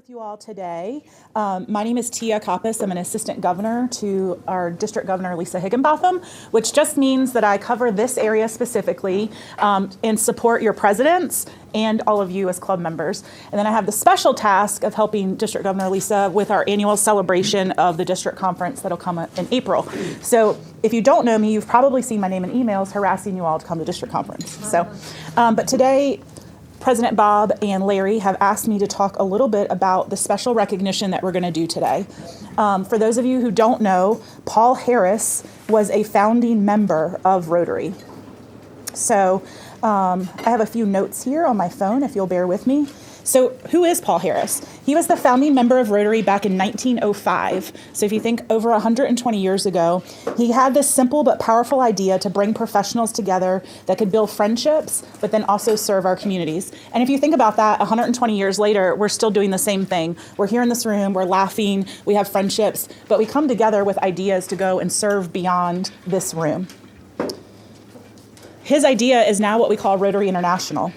with you all today. My name is Tia Kopis. I'm an assistant governor to our district governor, Lisa Higginbotham, which just means that I cover this area specifically and support your presidents and all of you as club members. And then I have the special task of helping District Governor Lisa with our annual celebration of the district conference that'll come in April. So if you don't know me, you've probably seen my name in emails harassing you all to come to district conference. So, but today, President Bob and Larry have asked me to talk a little bit about the special recognition that we're going to do today. For those of you who don't know, Paul Harris was a founding member of Rotary. So I have a few notes here on my phone, if you'll bear with me. So who is Paul Harris? He was the founding member of Rotary back in 1905. So if you think over 120 years ago, he had this simple but powerful idea to bring professionals together that could build friendships, but then also serve our communities. And if you think about that, 120 years later, we're still doing the same thing. We're here in this room, we're laughing, we have friendships, but we come together with ideas to go and serve beyond this room. His idea is now what we call Rotary International.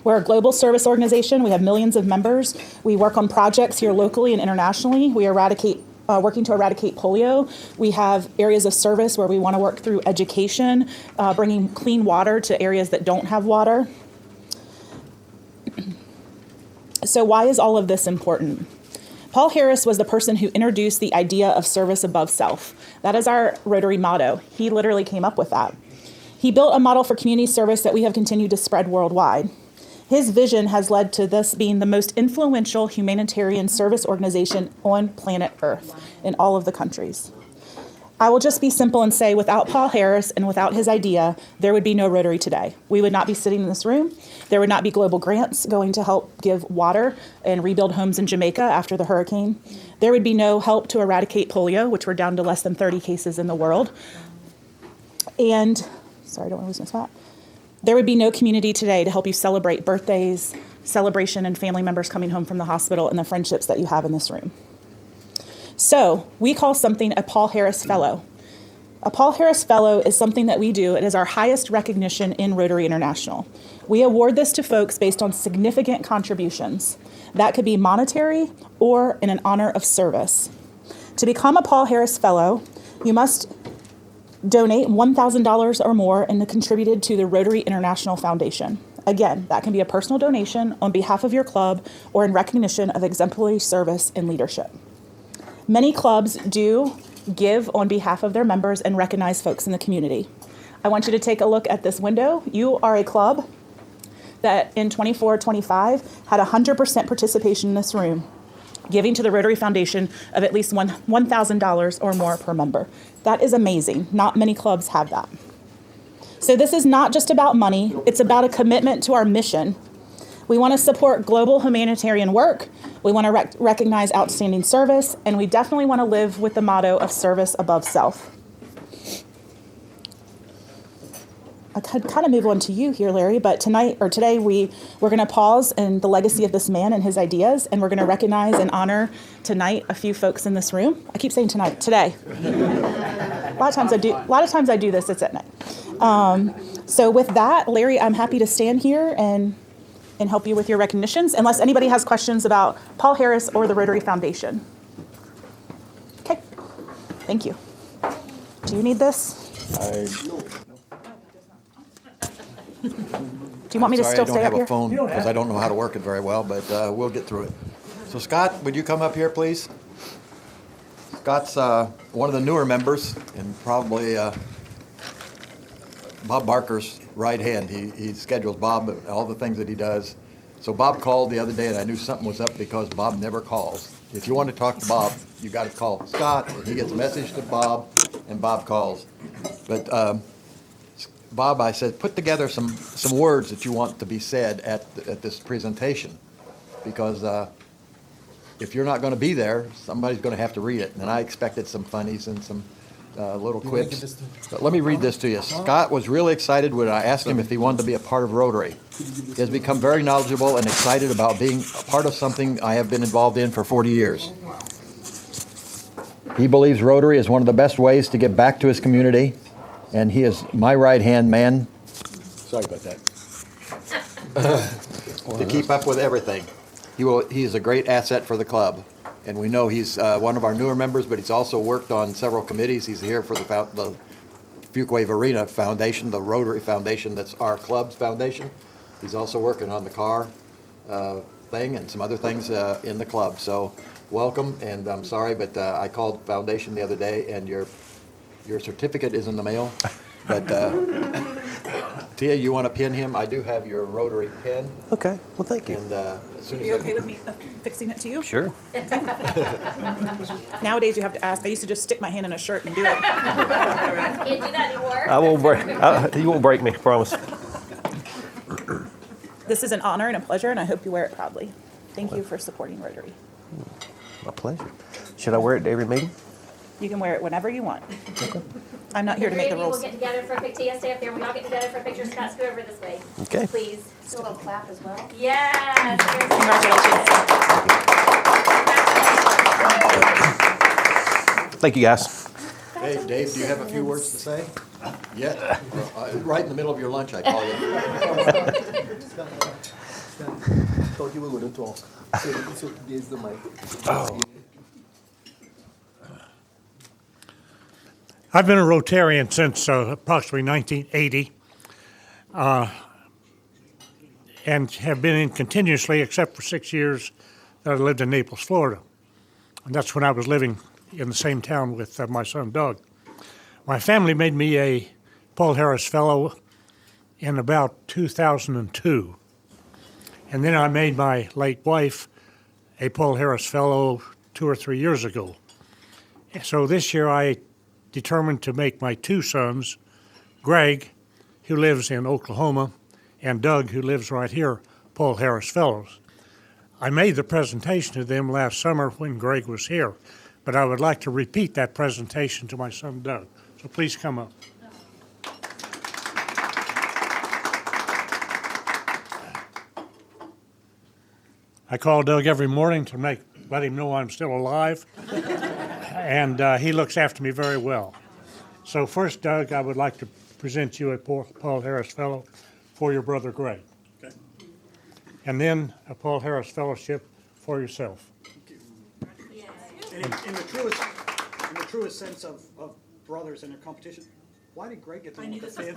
We're a global service organization. We have millions of members. We work on projects here locally and internationally. We working to eradicate polio. We have areas of service where we want to work through education, bringing clean water to areas that don't have water. So why is all of this important? Paul Harris was the person who introduced the idea of service above self. That is our Rotary motto. He literally came up with that. He built a model for community service that we have continued to spread worldwide. His vision has led to this being the most influential humanitarian service organization on planet Earth in all of the countries. I will just be simple and say without Paul Harris and without his idea, there would be no Rotary today. We would not be sitting in this room. There would not be global grants going to help give water and rebuild homes in Jamaica after the hurricane. There would be no help to eradicate polio, which we're down to less than 30 cases in the world. And, sorry, I don't want to lose my spot. There would be no community today to help you celebrate birthdays, celebration, and family members coming home from the hospital and the friendships that you have in this room. So we call something a Paul Harris Fellow. A Paul Harris Fellow is something that we do. It is our highest recognition in Rotary International. We award this to folks based on significant contributions. That could be monetary or in an honor of service. To become a Paul Harris Fellow, you must donate $1,000 or more and contributed to the Rotary International Foundation. Again, that can be a personal donation on behalf of your club or in recognition of exemplary service and leadership. Many clubs do give on behalf of their members and recognize folks in the community. I want you to take a look at this window. You are a club that in 24-25 had 100% participation in this room, giving to the Rotary Foundation of at least $1,000 or more per member. That is amazing. Not many clubs have that. So this is not just about money. It's about a commitment to our mission. We want to support global humanitarian work. We want to recognize outstanding service, and we definitely want to live with the motto of service above self. I could kind of move on to you here, Larry, but today we're going to pause in the legacy of this man and his ideas, and we're going to recognize and honor tonight a few folks in this room. I keep saying today. A lot of times I do this. It's at night. So with that, Larry, I'm happy to stand here and help you with your recognitions, unless anybody has questions about Paul Harris or the Rotary Foundation. Okay. Thank you. Do you need this? Do you want me to still stay up here? I don't have a phone because I don't know how to work it very well, but we'll get through it. So Scott, would you come up here, please? Scott's one of the newer members and probably Bob Barker's right hand. He schedules Bob all the things that he does. So Bob called the other day, and I knew something was up because Bob never calls. If you want to talk to Bob, you got to call Scott, and he gets a message to Bob, and Bob calls. But Bob, I said, put together some words that you want to be said at this presentation, because if you're not going to be there, somebody's going to have to read it. And I expected some funnies and some little quips. But let me read this to you. Scott was really excited when I asked him if he wanted to be a part of Rotary. He has become very knowledgeable and excited about being a part of something I have been involved in for 40 years. He believes Rotary is one of the best ways to get back to his community, and he is my right-hand man. Sorry about that. To keep up with everything. He is a great asset for the club. And we know he's one of our newer members, but he's also worked on several committees. He's here for the Fuqway Varina Foundation, the Rotary Foundation, that's our club's foundation. He's also working on the car thing and some other things in the club. So welcome, and I'm sorry, but I called foundation the other day, and your certificate is in the mail. But Tia, you want to pin him? I do have your Rotary pin. Okay, well, thank you. And as soon Are as you okay with me fixing it to you? Sure. Nowadays you have to ask. I used to just stick my hand in a shirt and do it. Can't do that anymore. I won't break. You won't break me. Promise. This is an honor and a pleasure, and I hope you wear it proudly. Thank you for supporting Rotary. My pleasure. Should I wear it to every meeting? You can wear it whenever you want. I'm not here to Three make of the you will rules. get together for a quick Tia, stay up there. We all get together for a picture. Scott, scoot over this way. Okay. Please. Do a little clap as well. Yes. Congratulations. Thank you, guys. Hey, Dave, do you have a few words to say? Yeah, right in the middle of your lunch, I call you. Thought you were going to talk. So there's the mic. Oh. I've been a Rotarian since approximately 1980, and have been in continuously, except for 6 years that I lived in Naples, Florida. And that's when I was living in the same town with my son Doug. My family made me a Paul Harris Fellow in about 2002. And then I made my late wife a Paul Harris Fellow 2 or 3 years ago. So this year I determined to make my two sons, Greg, who lives in Oklahoma, and Doug, who lives right here, Paul Harris Fellows. I made the presentation to them last summer when Greg was here, but I would like to repeat that presentation to my son Doug. So please come up. I call Doug every morning to let him know I'm still alive, and he looks after me very well. So first, Doug, I would like to present you a Paul Harris Fellow for your brother Greg. Okay. And then a Paul Harris Fellowship for yourself. And in the truest sense of brothers in a competition, why did Greg get the one with the fancy?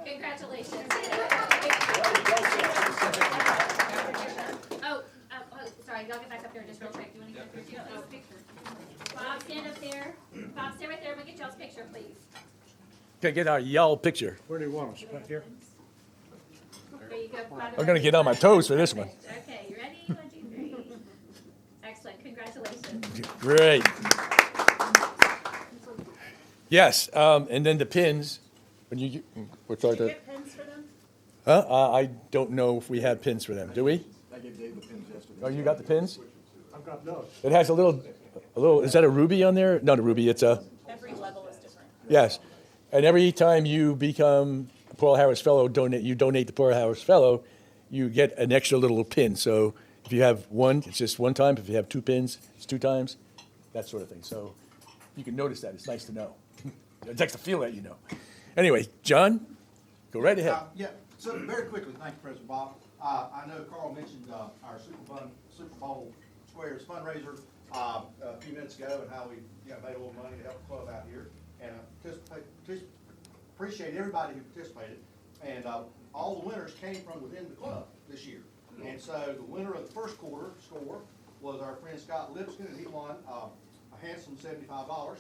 Congratulations. Oh, sorry, y'all get back up there just real quick. Do you want to get a picture? Bob, stand up there. Bob, stand right there. We'll get y'all's picture, please. Okay, get our yellow picture. Where do you want us? Back here? There you go. I'm gonna get on my toes for this one. Okay, you ready? 1, 2, 3. Excellent. Congratulations. Great. Yes, and then the pins. When you, what's our? Get pins for them? I don't know if we have pins for them. Do we? I gave Dave the pins yesterday. Oh, you got the pins? I've got those. It has a little. Is that a ruby on there? Not a ruby. It's a. Every level is different. Yes, and every time you become a Paul Harris Fellow, you donate the Paul Harris Fellow, you get an extra little pin. So if you have one, it's just one time. If you have 2 pins, it's 2 times. That sort of thing. So you can notice that. It's nice to know. It's nice to feel that you know. Anyway, John, go right ahead. Yeah, so very quickly, thank you, President Bob. I know Carl mentioned our Super Bowl Squares fundraiser a few minutes ago, and how we made a little money to help the club out here. And appreciate everybody who participated. And all the winners came from within the club this year. And so the winner of the first quarter score was our friend Scott Lipscomb, and he won a handsome $75.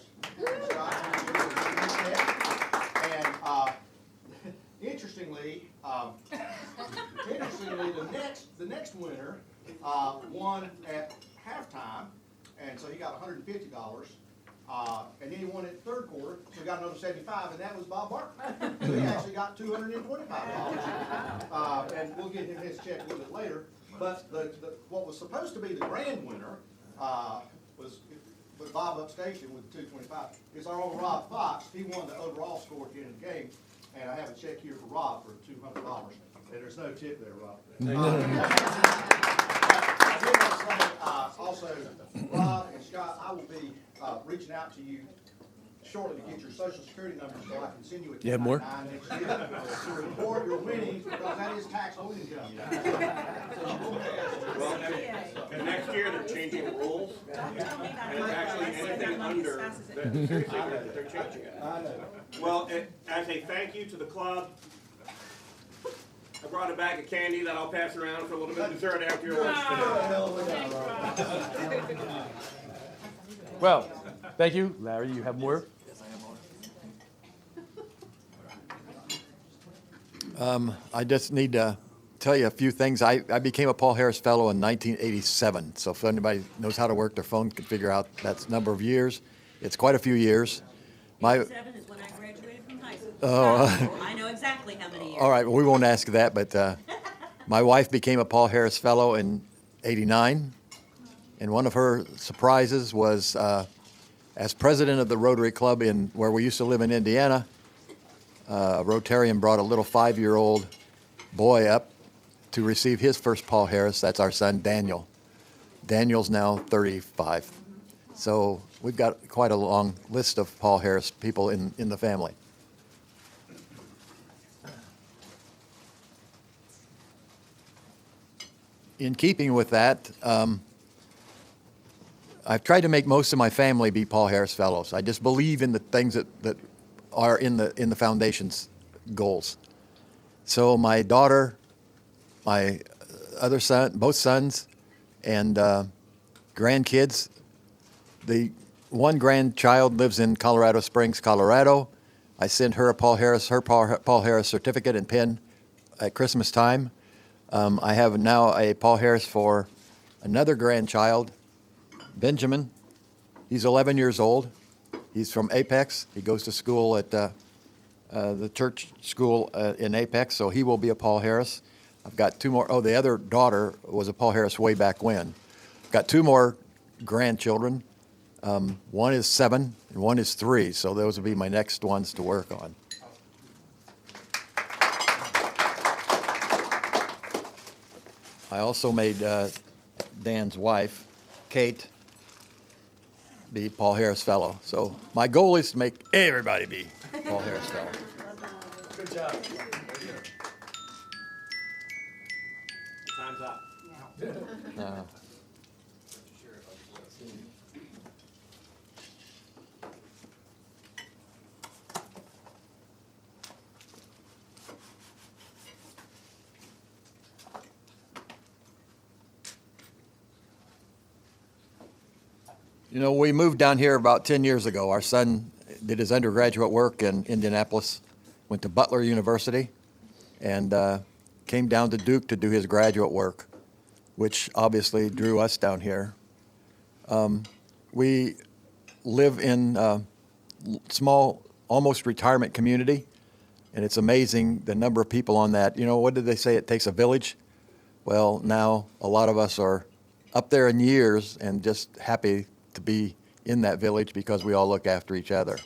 Scott, and interestingly, the next winner won at halftime, and so he got $150. And then he won it third quarter, so he got another 75, and that was Bob Barker. So he actually got $225. And we'll get him his check a little bit later. But what was supposed to be the grand winner was with Bob upstation with $225. It's our own Rob Fox. He won the overall score at the end of the game, and I have a check here for Rob for $200. And there's no tip there, Rob. I did want to say also, Rob and Scott, I will be reaching out to you shortly to get your social security number so I can send you a You have more? 1099 next year to report your winnings because that is taxable income. And next year, they're changing the rules, and it's actually anything under the secret, they're changing it. Well, as a thank you to the club, I brought a bag of candy that I'll pass around for a little bit of dessert after your lunch today. Well, thank you. Larry, you have more? I just need to tell you a few things. I became a Paul Harris Fellow in 1987. So if anybody knows how to work their phone, can figure out that's number of years. It's quite a few years. My 87 is when I graduated from high school. So I know exactly how many years. All right, well, we won't ask that, but my wife became a Paul Harris Fellow in '89, and one of her surprises was as president of the Rotary Club in where we used to live in Indiana, a Rotarian brought a little 5-year-old boy up to receive his first Paul Harris. That's our son, Daniel. Daniel's now 35. So we've got quite a long list of Paul Harris people in the family. In keeping with that, I've tried to make most of my family be Paul Harris Fellows. I just believe in the things that are in the foundation's goals. So my daughter, my other son, both sons, and grandkids. The one grandchild lives in Colorado Springs, Colorado. I sent her a Paul Harris certificate and pin at Christmas time. I have now a Paul Harris for another grandchild, Benjamin. He's 11 years old. He's from Apex. He goes to school at the church school in Apex, so he will be a Paul Harris. I've got two more. Oh, the other daughter was a Paul Harris way back when. I've got two more grandchildren. One is 7 and one is 3, so those will be my next ones to work on. I also made Dan's wife, Kate, be Paul Harris Fellow. So my goal is to make everybody be Paul Harris Fellow. Good job. Time's up. You know, we moved down here about 10 years ago. Our son did his undergraduate work in Indianapolis, went to Butler University, and came down to Duke to do his graduate work, which obviously drew us down here. We live in a small, almost retirement community, and it's amazing the number of people on that. You know, what did they say? It takes a village? Well, now a lot of us are up there in years and just happy to be in that village because we all look after each other.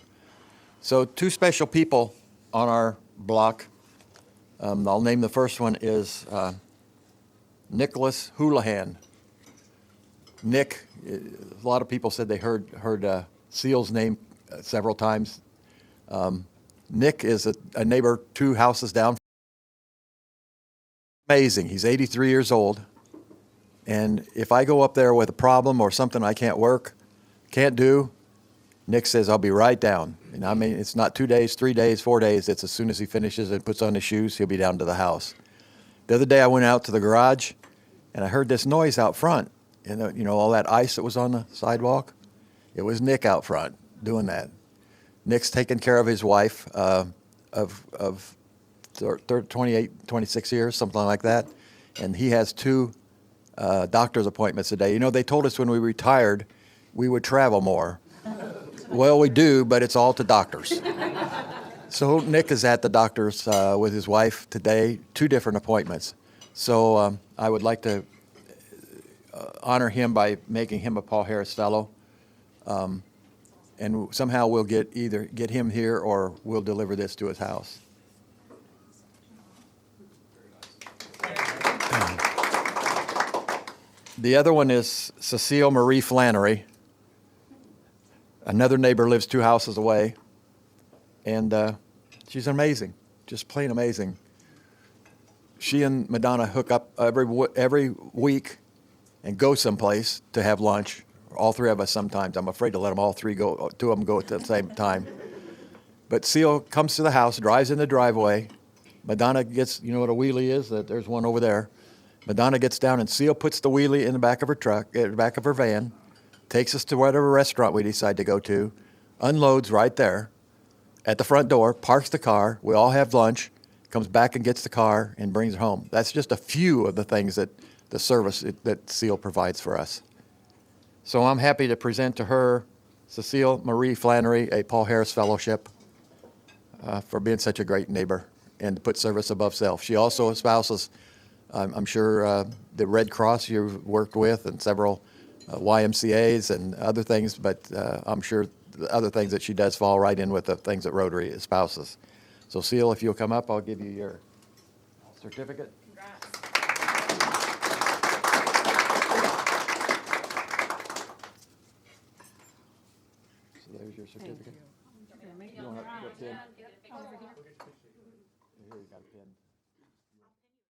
So 2 special people on our block. I'll name the first one is Nicholas Houlihan. Nick, a lot of people said they heard Seal's name several times. Nick is a neighbor 2 houses down. Amazing. He's 83 years old. And if I go up there with a problem or something I can't do, Nick says, I'll be right down. And I mean, it's not 2 days, 3 days, 4 days. It's as soon as he finishes and puts on his shoes, he'll be down to the house. The other day I went out to the garage and I heard this noise out front. And you know, all that ice that was on the sidewalk? It was Nick out front doing that. Nick's taking care of his wife of 28, 26 years, something like that. And he has 2 doctor's appointments a day. You know, they told us when we retired we would travel more. Well, we do, but it's all to doctors. So Nick is at the doctor's with his wife today, 2 different appointments. So I would like to honor him by making him a Paul Harris Fellow. And somehow we'll either get him here or we'll deliver this to his house. The other one is Cecile Marie Flannery. Another neighbor lives 2 houses away, and she's amazing, just plain amazing. She and Madonna hook up every week and go someplace to have lunch. All 3 of us sometimes. I'm afraid to let them all 3 go. 2 of them go at the same time. But Seal comes to the house, drives in the driveway. Madonna gets, you know what a wheelie is? There's one over there. Madonna gets down, and Seal puts the wheelie in the back of her truck, in the back of her van, takes us to whatever restaurant we decide to go to, unloads right there at the front door, parks the car. We all have lunch, comes back and gets the car and brings it home. That's just a few of the things that the service that Seal provides for us. So I'm happy to present to her Cecile Marie Flannery a Paul Harris Fellowship for being such a great neighbor and to put service above self. She also espouses, I'm sure, the Red Cross you've worked with and several YMCAs and other things, but I'm sure the other things that she does fall right in with the things that Rotary espouses. So, Seal, if you'll come up, I'll give you your certificate. So there's your certificate. You don't have to put a pin. Here, you got a pin.